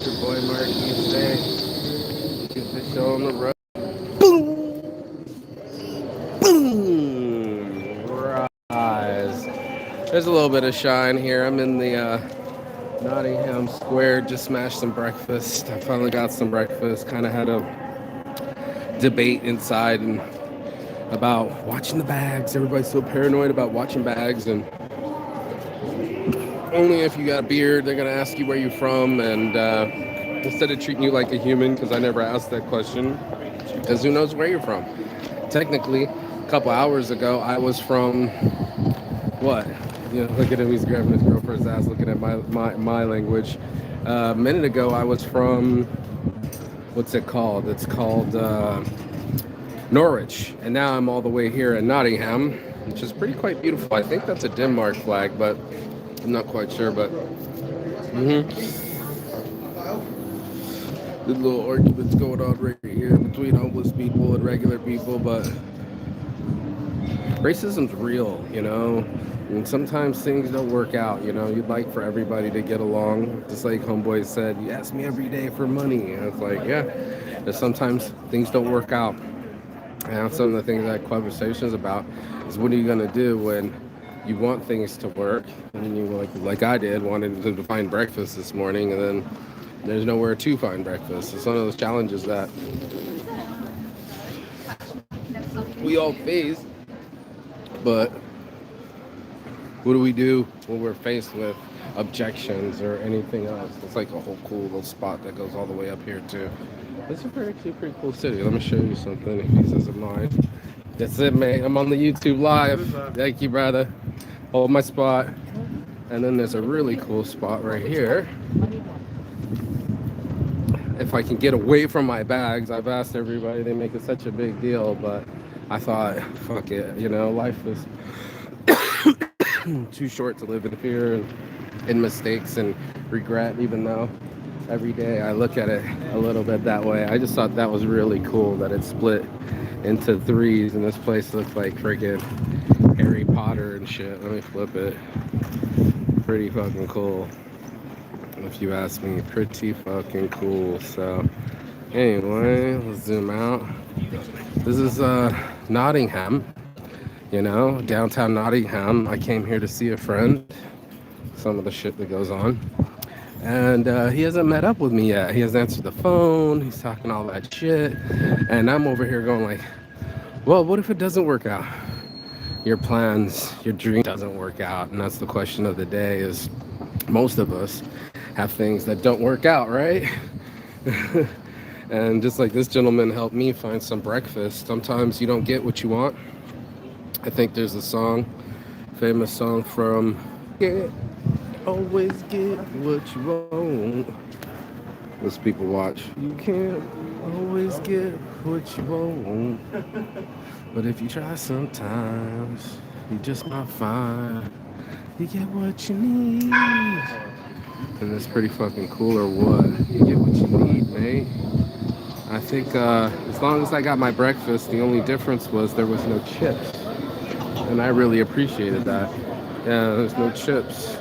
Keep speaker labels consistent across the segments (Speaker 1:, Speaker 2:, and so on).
Speaker 1: It's your boy Marky Say. Get the show on the road. Boom! Boom! Rise. There's a little bit of shine here. I'm in the Nottingham Square. Just smashed some breakfast. I finally got some breakfast. Kind of had a debate inside and about watching the bags. Everybody's so paranoid about watching bags, and only if you got a beard, they're gonna ask you where you're from, and instead of treating you like a human, because I never asked that question, because who knows where you're from? Technically, a couple hours ago, I was from what? You know, look at him, he's grabbing his girlfriend's ass, looking at my language. A minute ago, I was from, what's it called? It's called Norwich, and now I'm all the way here in Nottingham, which is pretty quite beautiful. I think that's a Denmark flag, but I'm not quite sure. But the little arguments going on right here between homeless people and regular people, but racism's real, you know. And sometimes things don't work out, you know. You'd like for everybody to get along. Just like Homeboy said, you ask me every day for money. And it's like, yeah. But sometimes things don't work out. And some of the things that conversations about is what are you gonna do when you want things to work and you like I did, wanted to find breakfast this morning, and then there's nowhere to find breakfast. It's one of those challenges that we all face, but what do we do when we're faced with objections or anything else? It's like a whole cool little spot that goes all the way up here too. It's actually a pretty cool city. Let me show you something if he doesn't mind. That's it, man. I'm on the YouTube live. Thank you, brother. Hold my spot. And then there's a really cool spot right here. If I can get away from my bags, I've asked everybody, they make it such a big deal, but I thought, fuck it, you know, life is too short to live in fear and mistakes and regret, even though every day I look at it a little bit that way. I just thought that was really cool that it split into threes, and this place looks like freaking Harry Potter and shit. Let me flip it. Pretty fucking cool, if you ask me. Pretty fucking cool. So anyway, let's zoom out. This is Nottingham, you know, downtown Nottingham. I came here to see a friend, some of the shit that goes on, and he hasn't met up with me yet. He hasn't answered the phone. He's talking all that shit, and I'm over here going like, well, what if it doesn't work out? Your plans, your dream doesn't work out, and that's the question of the day. Is most of us have things that don't work out, right? And just like this gentleman helped me find some breakfast, sometimes you don't get what you want. I think there's a song, famous song from Get Always Get What You Want. Let's people watch. You can't always get what you want, but if you try sometimes, you just might find you get what you need. And that's pretty fucking cool, or what? You get what you need, mate. I think as long as I got my breakfast, the only difference was there was no chips. And I really appreciated that. Yeah, there's no chips.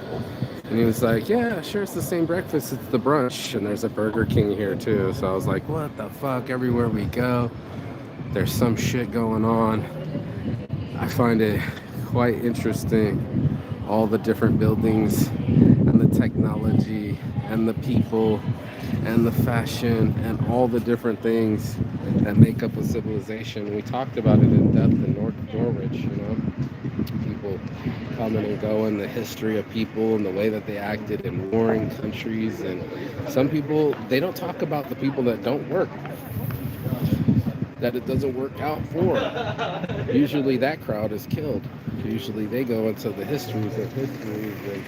Speaker 1: And he was like, yeah, sure, it's the same breakfast, it's the brunch. And there's a Burger King here too. So I was like, what the fuck? Everywhere we go, there's some shit going on. I find it quite interesting, all the different buildings and the technology and the people and the fashion and all the different things that make up a civilization. We talked about it in depth in Norwich, you know, people coming and going, the history of people and the way that they acted in warring countries. And some people, they don't talk about the people that don't work, that it doesn't work out for. Usually that crowd is killed. Usually they go into the histories they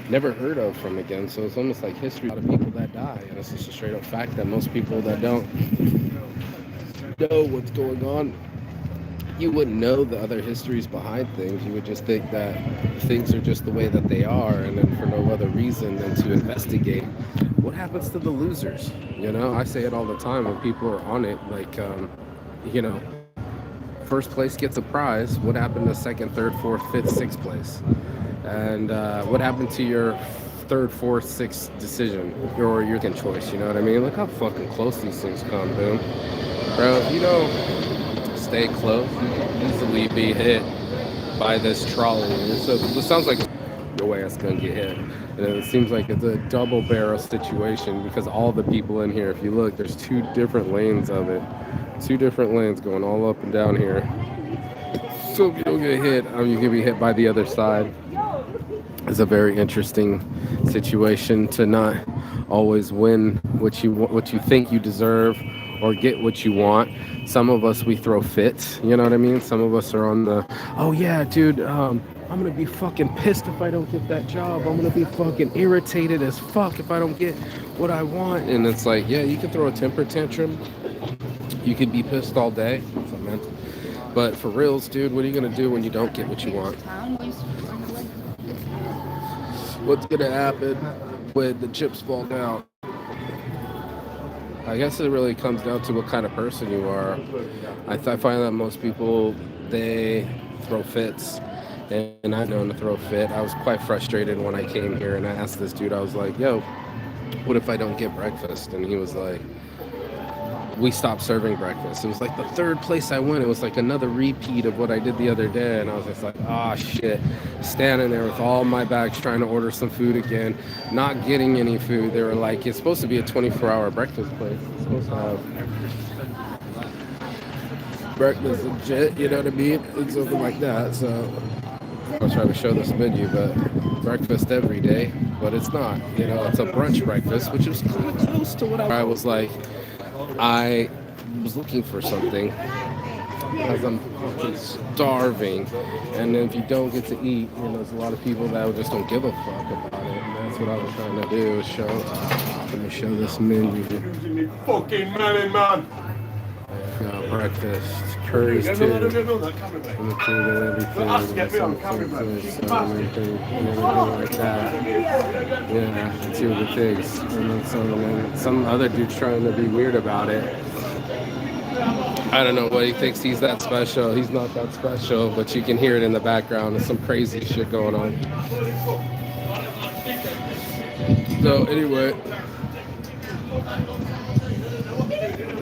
Speaker 1: never heard of from again. So it's almost like history, a lot of people that die, and it's just a straight up fact that most people that don't know what's going on, you wouldn't know the other histories behind things. You would just think that things are just the way that they are, and then for no other reason than to investigate what happens to the losers. You know, I say it all the time when people are on it, like, you know, first place gets a prize. What happened to second, third, fourth, fifth, sixth place? And what happened to your third, fourth, sixth decision or your second choice. You know what I mean? Look how fucking close these things come, dude. Bro, if you don't stay close, you can easily be hit by this trolley. So it sounds like your ass gonna get hit. And it seems like it's a double barrel situation because all the people in here, if you look, there's two different lanes of it. Two different lanes going all up and down here. So if you don't get hit, you can be hit by the other side. It's a very interesting situation to not always win what you think you deserve or get what you want. Some of us, we throw fits, you know what I mean? Some of us are on the, oh yeah, dude, I'm gonna be fucking pissed if I don't get that job. I'm gonna be fucking irritated as fuck if I don't get what I want. And it's like, yeah, you can throw a temper tantrum. You could be pissed all day. That's what I meant. But for reals, dude, what are you gonna do when you don't get what you want? What's gonna happen when the chips fall down? I guess it really comes down to what kind of person you are. I find that most people, they throw fits, and I've known to throw a fit. I was quite frustrated when I came here, and I asked this dude, I was like, yo, what if I don't get breakfast? And he was like, we stopped serving breakfast. It was like the third place I went. It was like another repeat of what I did the other day. And I was just like, oh shit. Standing there with all my bags trying to order some food again, not getting any food. They were like, it's supposed to be a 24-hour breakfast place. It's supposed to have breakfast and shit, you know what I mean? And something like that. So I was trying to show this menu, but breakfast every day, but it's not. You know, it's a brunch breakfast, which is kind of close to what I was like. I was looking for something because I'm fucking starving, and if you don't get to eat, you know, there's a lot of people that just don't give a fuck about it, and that's what I was trying to do, is show. Let me show this menu.
Speaker 2: Fucking money, man.
Speaker 1: Breakfast, curries too, and everything, like that. Yeah, two of the things. And then some other dude's trying to be weird about it. I don't know what he thinks he's that special. He's not that special, but you can hear it in the background. There's some crazy shit going on. So anyway.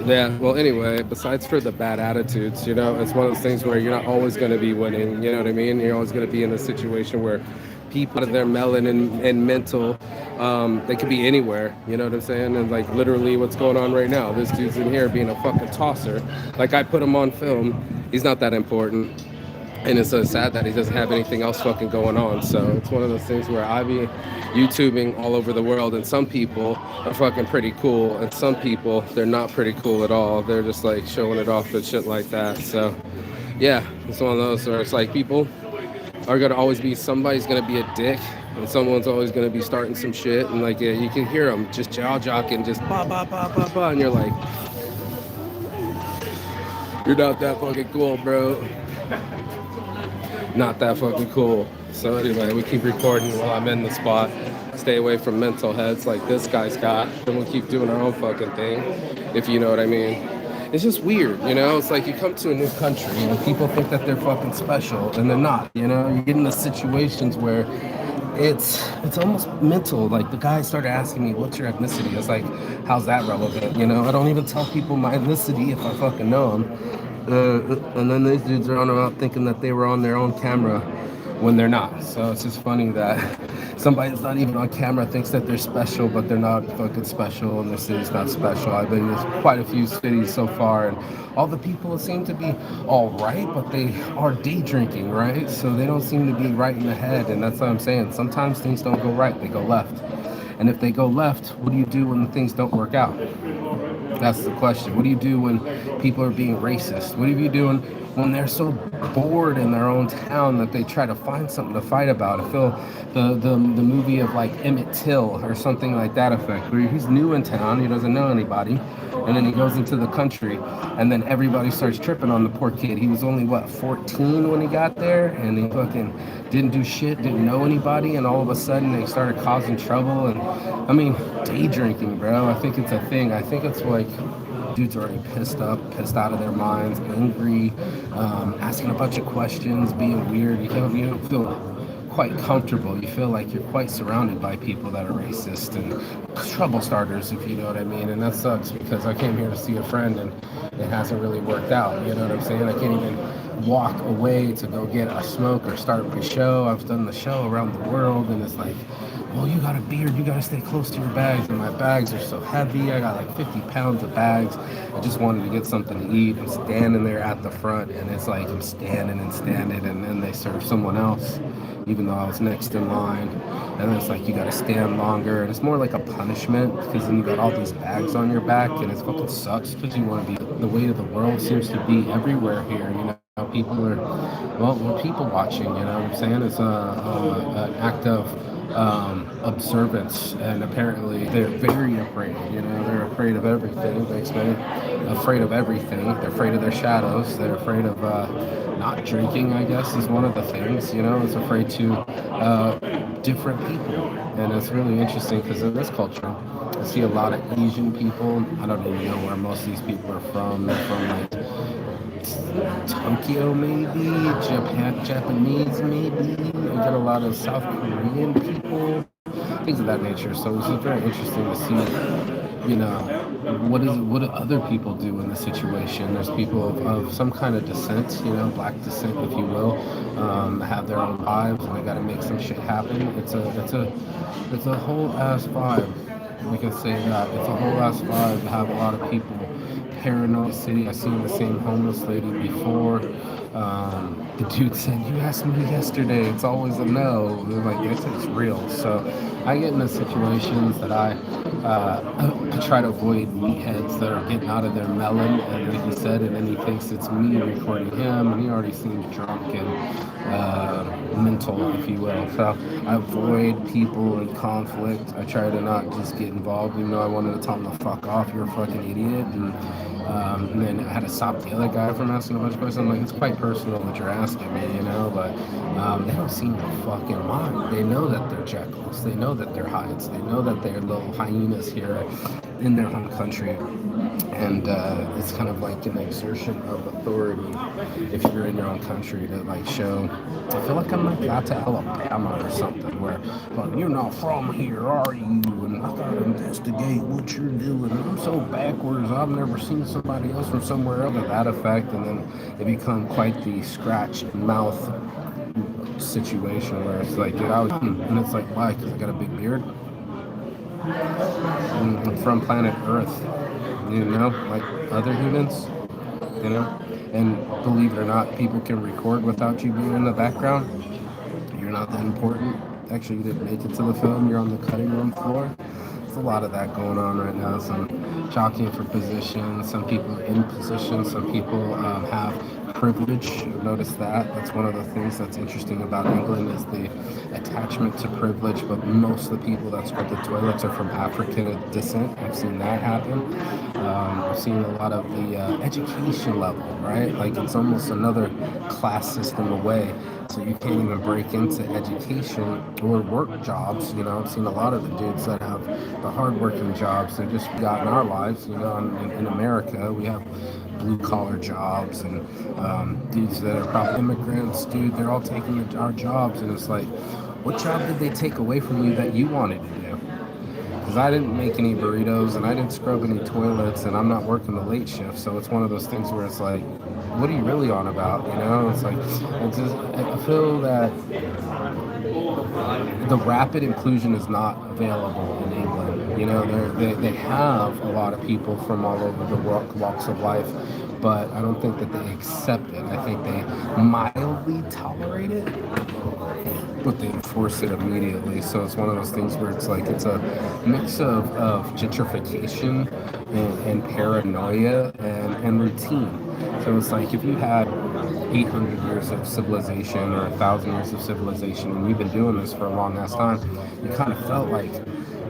Speaker 1: Yeah, well, anyway, besides for the bad attitudes, you know, it's one of those things where you're not always going to be winning, you know what I mean? You're always going to be in a situation where people out of their melon and mental, they could be anywhere, you know what I'm saying? And like literally what's going on right now, this dude's in here being a fucking tosser. Like I put him on film, he's not that important. And it's so sad that he doesn't have anything else fucking going on. So it's one of those things where I be YouTubing all over the world, and some people are fucking pretty cool, and some people, they're not pretty cool at all. They're just like showing it off and shit like that. So yeah, it's one of those where it's like people are gonna always be, somebody's gonna be a dick, and someone's always gonna be starting some shit, and like, yeah, you can hear them just jaw-jocking, just ba-ba-ba-ba-ba, and you're like, you're not that fucking cool, bro. Not that fucking cool. So anyway, we keep recording while I'm in the spot. Stay away from mental heads like this guy's got, and we'll keep doing our own fucking thing, if you know what I mean. It's just weird, you know? It's like you come to a new country and people think that they're fucking special, and they're not, you know? You get into situations where it's almost mental. Like the guy started asking me, what's your ethnicity? I was like, how's that relevant? You know, I don't even tell people my ethnicity if I fucking know them. And then these dudes are on about thinking that they were on their own camera when they're not. So it's just funny that somebody that's not even on camera thinks that they're special, but they're not fucking special, and their city's not special. I've been to quite a few cities so far, and all the people seem to be all right, but they are day drinking, right? So they don't seem to be right in the head, and that's what I'm saying. Sometimes things don't go right, they go left. And if they go left, what do you do when things don't work out? That's the question. What do you do when people are being racist? What are you doing when they're so bored in their own town that they try to find something to fight about? I feel the movie of like Emmett Till or something like that effect, where he's new in town, he doesn't know anybody, and then he goes into the country, and then everybody starts tripping on the poor kid. He was only, what, 14 when he got there, and he fucking didn't do shit, didn't know anybody, and all of a sudden they started causing trouble. And I mean, day drinking, bro, I think it's a thing. I think it's like dudes are already pissed out of their minds, angry, asking a bunch of questions, being weird. You don't feel quite comfortable. You feel like you're quite surrounded by people that are racist and trouble starters, if you know what I mean. And that sucks because I came here to see a friend and it hasn't really worked out. You know what I'm saying? I can't even walk away to go get a smoke or start my show. I've done the show around the world, and it's like, well, you got a beard, you got to stay close to your bags, and my bags are so heavy. I got like 50 pounds of bags. I just wanted to get something to eat. I'm standing there at the front, and it's like I'm standing, and then they serve someone else, even though I was next in line. And then it's like you got to stand longer, and it's more like a punishment because then you got all these bags on your back, and it fucking sucks because you want to be. The weight of the world seems to be everywhere here, you know. People are, well, we're people watching, you know what I'm saying? It's an act of observance, and apparently they're very afraid, you know, they're afraid of everything. Afraid of everything. They're afraid of their shadows. They're afraid of not drinking, I guess, is one of the things, you know, it's afraid to different people. And it's really interesting because in this culture, I see a lot of Asian people. I don't even know where most of these people are from. They're from like Tokyo, maybe Japanese, maybe. I get a lot of South Korean people, things of that nature. So it's very interesting to see, you know, what do other people do in the situation. There's people of some kind of descent, you know, black descent, if you will, have their own lives, and they got to make some shit happen. It's a whole ass vibe. We can say that it's a whole ass vibe to have a lot of people paranoid city. I seen the same homeless lady before. The dude said, "You asked me yesterday. It's always a no." They're like, it's real. So I get into situations that I try to avoid meatheads that are getting out of their melon, and then he said, and then he thinks it's me recording him, and he already seems drunk and mental, if you will. So I avoid people in conflict. I try to not just get involved, even though I wanted to tell him to fuck off, you're a fucking idiot. And then I had to stop the other guy from asking a bunch of questions. I'm like, it's quite personal what you're asking me, you know, but they don't seem to fucking mind. They know that they're jekylls. They know that they're Hydes. They know that they're little hyenas here in their home country. And it's kind of like an exertion of authority if you're in your own country to like show. I feel like I'm like out to Alabama or something where, well, you're not from here, are you? And I gotta investigate what you're doing. I'm so backwards. I've never seen somebody else from somewhere else to that effect. And then it become quite the scratched mouth situation where it's like, get out. And it's like, why? Because I got a big beard. I'm from planet Earth, you know, like other humans, you know. And believe it or not, people can record without you being in the background. You're not that important. Actually, you didn't make it to the film. You're on the cutting room floor. There's a lot of that going on right now. Some jockeying for position. Some people in position. Some people have privilege. You'll notice that. That's one of the things that's interesting about England is the attachment to privilege. But most of the people that scrub the toilets are from African descent. I've seen that happen. I've seen a lot of the education level, right? Like it's almost another class system away. So you can't even break into education or work jobs. You know, I've seen a lot of the dudes that have the hard-working jobs. They're just got in our lives. You know, in America, we have blue-collar jobs and dudes that are probably immigrants. Dude, they're all taking our jobs, and it's like, what job did they take away from you that you wanted to do? Because I didn't make any burritos, and I didn't scrub any toilets, and I'm not working the late shift. So it's one of those things where it's like, what are you really on about? You know, it's like, I feel that the rapid inclusion is not available in England. You know, they have a lot of people from all over the walks of life, but I don't think that they accept it. I think they mildly tolerate it, but they enforce it immediately. So it's one of those things where it's like it's a mix of gentrification and paranoia and routine. So it's like if you had 800 years of civilization or 1,000 years of civilization and you've been doing this for a long ass time, you kind of felt like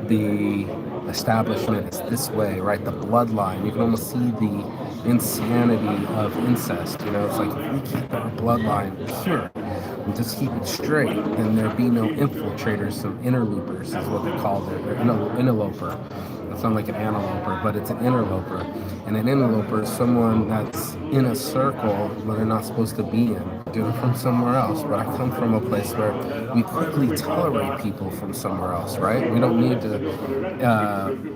Speaker 1: the establishment is this way, right? The bloodline. You can almost see the insanity of incest. You know, it's like if we keep our bloodline pure and just keep it straight, then there'd be no infiltrators, some interlopers is what they call it, or interloper. That sounds like an anteloper, but it's an interloper. And an interloper is someone that's in a circle where they're not supposed to be in. They're from somewhere else, but I come from a place where we quickly tolerate people from somewhere else, right? We don't need to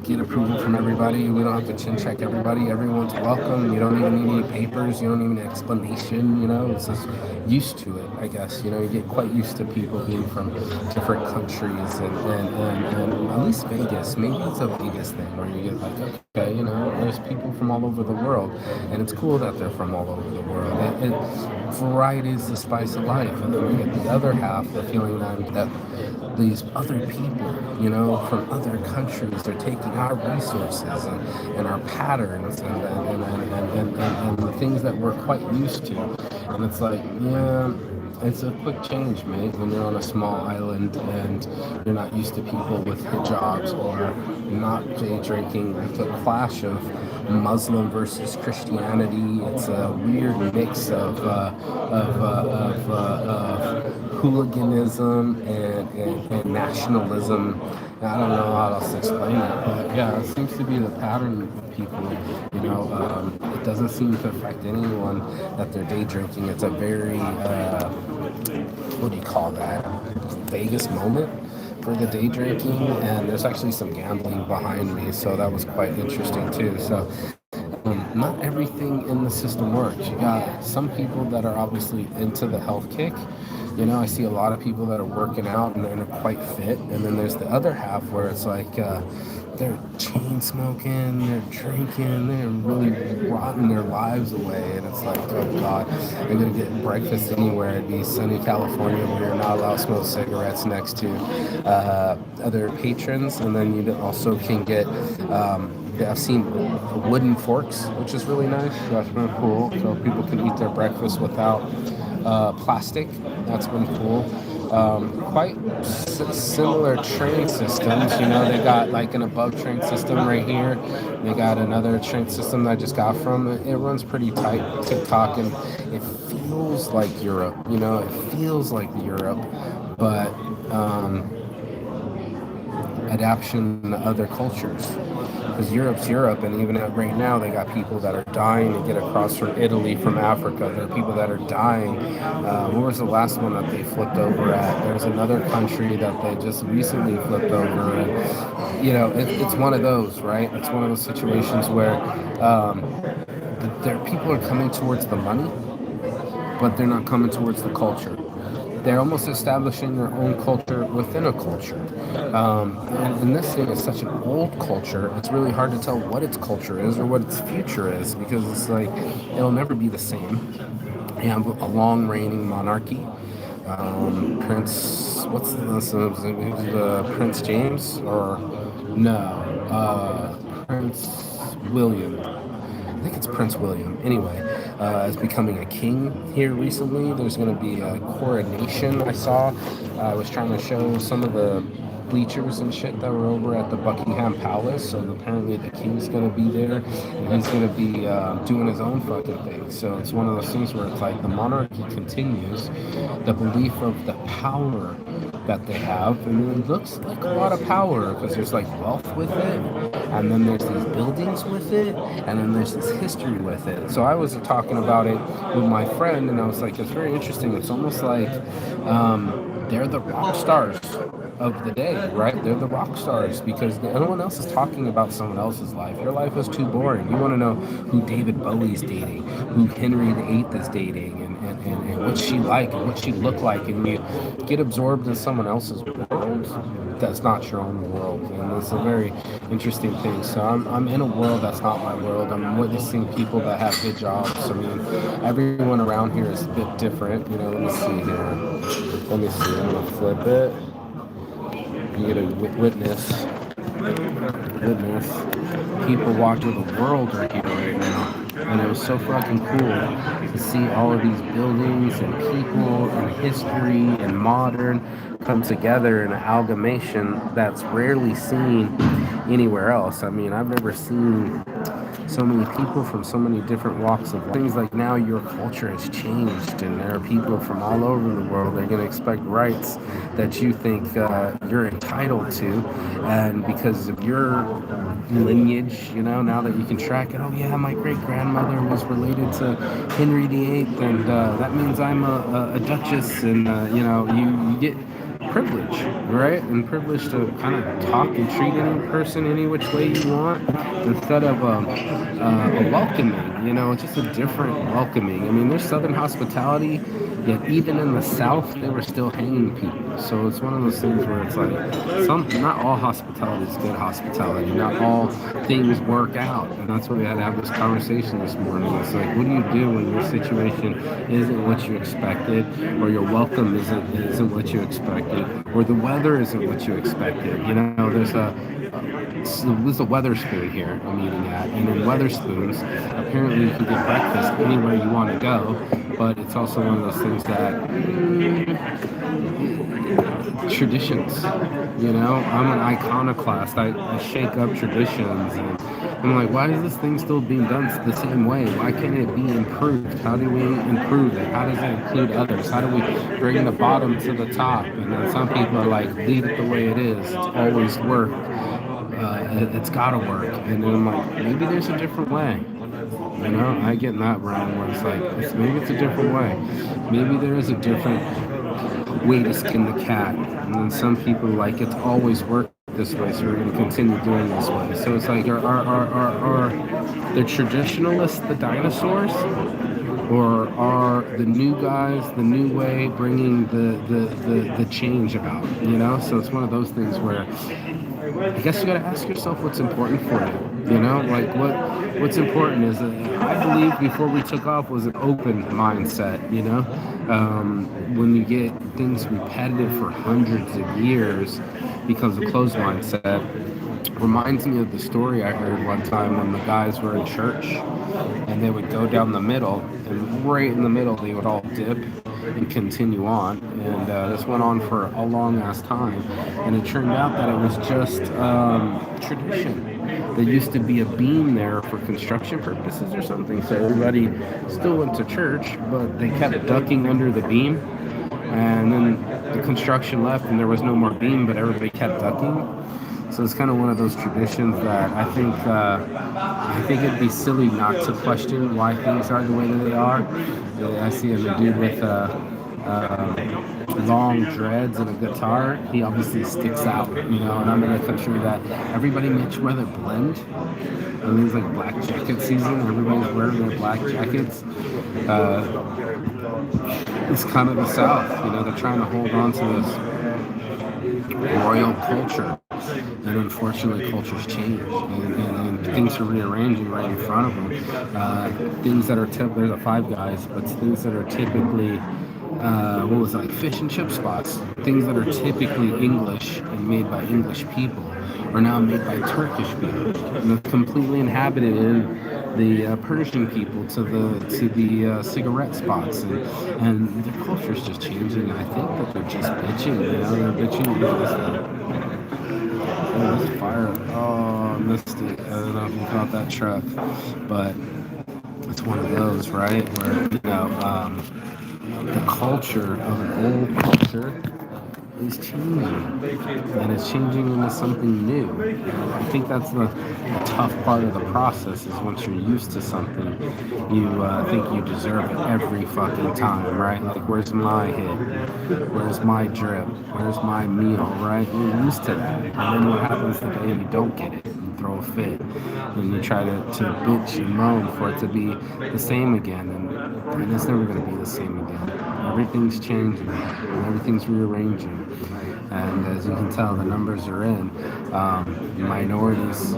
Speaker 1: get approval from everybody. We don't have to chin check everybody. Everyone's welcome. You don't even need any papers. You don't need an explanation. It's just used to it, I guess. You get quite used to people being from different countries, and at least Vegas. Maybe it's a Vegas thing where you get like, okay, there's people from all over the world, and it's cool that they're from all over the world. Variety is the spice of life, and then we get the other half, the feeling that these other people, from other countries, are taking our resources and our patterns and the things that we're quite used to, and it's like, yeah. It's a quick change, mate, when you're on a small island and you're not used to people with hijabs or not day drinking. It's a clash of Muslim versus Christianity. It's a weird mix of hooliganism and nationalism. I don't know how else to explain it, but yeah, it seems to be the pattern of people. It doesn't seem to affect anyone that they're day drinking. It's a very what do you call that? Vegas moment for the day drinking, and there's actually some gambling behind me, so that was quite interesting too. So not everything in the system works. You got some people that are obviously into the health kick. I see a lot of people that are working out and they're quite fit, and then there's the other half where it's like they're chain smoking, they're drinking, they're really rotting their lives away, and it's like, oh God, they're gonna get breakfast anywhere. It'd be sunny California where you're not allowed to smoke cigarettes next to other patrons, and then you also can get. I've seen wooden forks, which is really nice. That's been cool, so people can eat their breakfast without plastic. That's been cool. Quite similar train systems. They got like an above train system right here. They got another train system that I just got from. It runs pretty tight, TikTok, and it feels like Europe. It feels like Europe, but adaptation to other cultures. Because Europe's Europe, and even right now they got people that are dying to get across from Italy, from Africa. There are people that are dying. What was the last one that they flipped over at? There's another country that they just recently flipped over, and it's one of those, right? It's one of those situations where people are coming towards the money, but they're not coming towards the culture. They're almost establishing their own culture within a culture. And this thing is such an old culture, it's really hard to tell what its culture is or what its future is, because it's like, it'll never be the same. You have a long reigning monarchy. What's Prince James? Or no, Prince William. I think it's Prince William. Anyway, is becoming a king here recently. There's going to be a coronation. I was trying to show some of the bleachers and shit that were over at the Buckingham Palace. So apparently the king's going to be there, and he's going to be doing his own fucking thing. So it's one of those things where it's like the monarchy continues, the belief of the power that they have, and it looks like a lot of power because there's like wealth with it, and then there's these buildings with it, and then there's this history with it. So I was talking about it with my friend, and I was like, it's very interesting. It's almost like they're the rock stars of the day, right? They're the rock stars because no one else is talking about someone else's life. Your life is too boring. You want to know who David Bowie's dating, who Henry VIII is dating, and what she like and what she looked like, and you get absorbed in someone else's world that's not your own world, and it's a very interesting thing. So I'm in a world that's not my world. I'm witnessing people that have good jobs. I mean, everyone around here is a bit different. Let me see here. Let me see. I'm gonna flip it. You get a witness people walking the world are here right now, and it was so fucking cool to see all of these buildings and people and history and modern come together in an amalgamation that's rarely seen anywhere else. I mean, I've never seen so many people from so many different walks of life. Things like now your culture has changed, and there are people from all over the world. They're going to expect rights that you think you're entitled to, and because of your lineage, now that you can track it. Oh yeah, my great grandmother was related to Henry VIII, and that means I'm a duchess, and you get privilege, right? And privilege to kind of talk and treat any person any which way you want instead of a welcoming, just a different welcoming. I mean, there's Southern hospitality, yet even in the South, they were still hanging people. So it's one of those things where it's like, not all hospitality is good hospitality. Not all things work out. And that's why we had to have this conversation this morning. It's like, what do you do when your situation isn't what you expected, or your welcome isn't what you expected, or the weather isn't what you expected? There's a Weatherspoon here I'm eating at, and in Weatherspoons, apparently you can get breakfast anywhere you want to go, but it's also one of those things that traditions. I'm an iconoclast. I shake up traditions, and I'm like, why is this thing still being done the same way? Why can't it be improved? How do we improve it? How does it include others? How do we bring the bottom to the top? And then some people are like, leave it the way it is. It's always worked. It's gotta work. And then I'm like, maybe there's a different way. I get in that realm where it's like, maybe it's a different way. Maybe there is a different way to skin the cat. And then some people like, it's always worked this way, so we're going to continue doing this way. So it's like, are the traditionalists the dinosaurs? Or are the new guys, the new way, bringing the change about, So it's one of those things where I guess you got to ask yourself what's important for you, Like what's important is, I believe before we took off was an open mindset, When you get things repetitive for hundreds of years becomes a closed mindset. Reminds me of the story I heard one time when the guys were in church and they would go down the middle, and right in the middle they would all dip and continue on, and this went on for a long ass time, and it turned out that it was just tradition. There used to be a beam there for construction purposes or something, so everybody still went to church, but they kept ducking under the beam, and then the construction left and there was no more beam, but everybody kept ducking. So it's kind of one of those traditions that I think it'd be silly not to question why things are the way that they are. I see a dude with long dreads and a guitar. He obviously sticks out, and I'm in a country that everybody makes sure they blend. I mean, it's like black jacket season. Everybody's wearing their black jackets. It's kind of the South, they're trying to hold on to this royal culture. And unfortunately, cultures change, and things are rearranging right in front of them. Things that are there's a Five Guys, but things that are typically like fish and chip spots. Things that are typically English and made by English people are now made by Turkish people, and they're completely inhabited in the Persian people to the cigarette spots, and their culture's just changing. And I think that they're just bitching, they're bitching because oh, this fire. Oh, I missed it. I don't know if you caught that truck, but it's one of those, right? Where, the culture of an old culture is changing, and it's changing into something new. And I think that's the tough part of the process, is once you're used to something, you think you deserve it every fucking time, right? Like, where's my hit? Where's my drip? Where's my meal, right? You're used to that. And then what happens the day you don't get it? You throw a fit, and you try to bitch and moan for it to be the same again, and it's never going to be the same again. Everything's changing, and everything's rearranging. And as you can tell, the numbers are in. Minorities,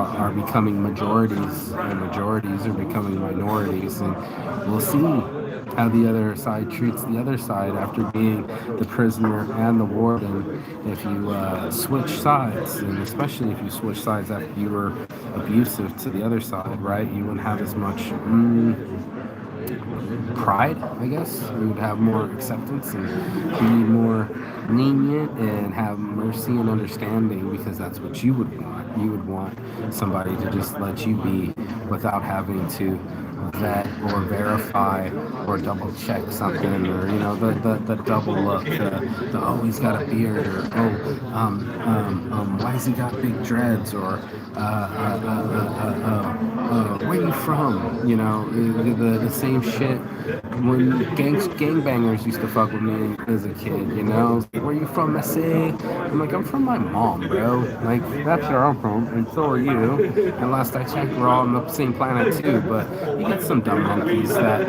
Speaker 1: are becoming majorities, and majorities are becoming minorities. And we'll see how the other side treats the other side after being the prisoner and the warden. If you switch sides, and especially if you switch sides after you were abusive to the other side, right? You wouldn't have as much pride, I guess. We would have more acceptance and be more lenient and have mercy and understanding, because that's what you would want. You would want somebody to just let you be without having to vet or verify or double check something, or the double look, the oh, he's got a beard, or oh, why has he got big dreads, or where you from, the same shit when gangbangers used to fuck with me as a kid, where you from, I say. I'm like, I'm from my mom, bro. Like, that's where I'm from, and so are you. And last I checked, we're all on the same planet too. But you get some dumb monkeys that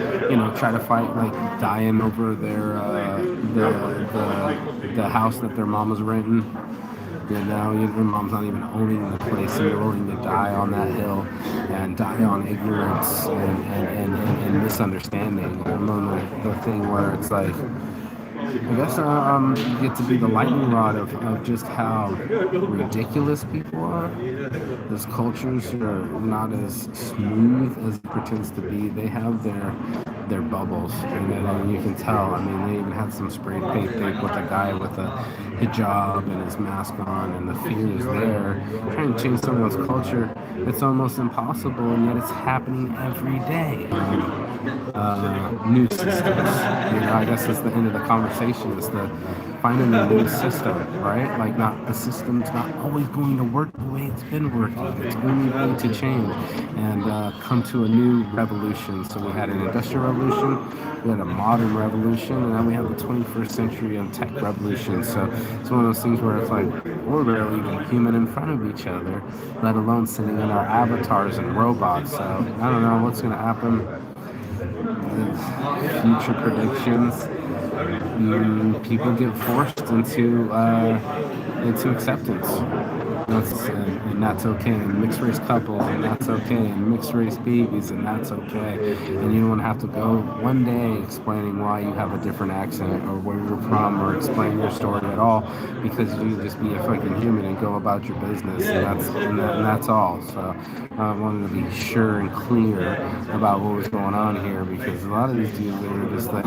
Speaker 1: try to fight, like dying over their the house that their mom was renting. Your mom's not even owning the place, and you're willing to die on that hill and die on ignorance and misunderstanding. And then the thing where it's like, I guess you get to be the lightning rod of just how ridiculous people are. Those cultures are not as smooth as it pretends to be. They have their bubbles, and you can tell. I mean, they even had some spray paint thing with a guy with a hijab and his mask on, and the fear is there. Trying to change someone's culture, it's almost impossible, and yet it's happening every day. New systems. I guess that's the end of the conversation. Is the finding a new system, right? Like, not the system's not always going to work the way it's been working. It's only going to change and come to a new revolution. So we had an industrial revolution, we had a modern revolution, and now we have the 21st century and tech revolution. So it's one of those things where it's like we're barely even human in front of each other, let alone sitting in our avatars and robots. So I don't know what's going to happen. Future predictions. People get forced into acceptance. And that's okay. And mixed race couples, and that's okay. And mixed race babies, and that's okay. And you don't have to go one day explaining why you have a different accent or where you're from, or explain your story at all, because you just be a fucking human and go about your business, and that's all. So I wanted to be sure and clear about what was going on here, because a lot of these dudes are just like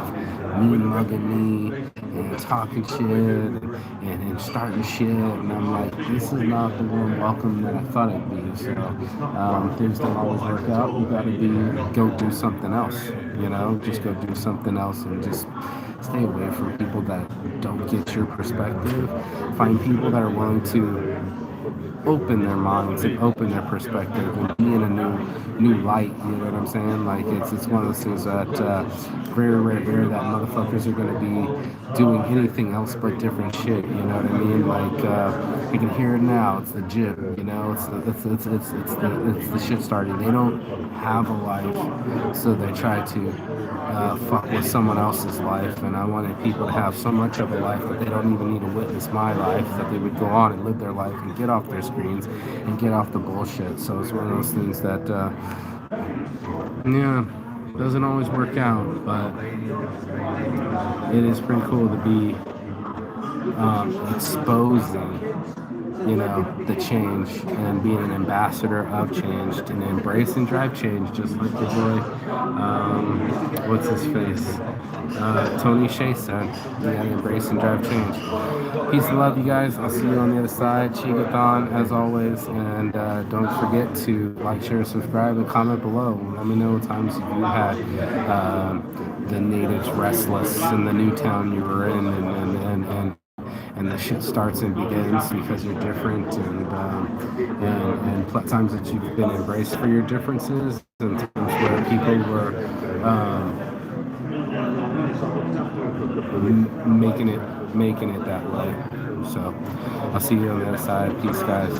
Speaker 1: mean mugging me and talking shit and starting shit, and I'm like, this is not the warm welcome that I thought it'd be. So things don't always work out. You gotta go do something else. Just go do something else, and just stay away from people that don't get your perspective. Find people that are willing to open their minds and open their perspective and be in a new light. You know what I'm saying? Like, it's one of those things that very rare that motherfuckers are going to be doing anything else but different shit. You know what I mean? Like, you can hear it now. It's the gym. It's the shit starting. They don't have a life, so they try to fuck with someone else's life. And I wanted people to have so much of a life that they don't even need to witness my life, that they would go on and live their life and get off their screens and get off the bullshit. So it's one of those things that doesn't always work out, but it is pretty cool to be exposing the change and being an ambassador of change and embrace and drive change, just like the boy, what's his face, Tony Shea said. You gotta embrace and drive change. Peace and love, you guys. I'll see you on the other side. Chigathon, as always, and don't forget to like, share, subscribe, and comment below. Let me know what times you had the natives restless in the new town you were in, and the shit starts and begins because you're different, and times that you've been embraced for your differences, and times where people were making it that way. So I'll see you on the other side. Peace, guys.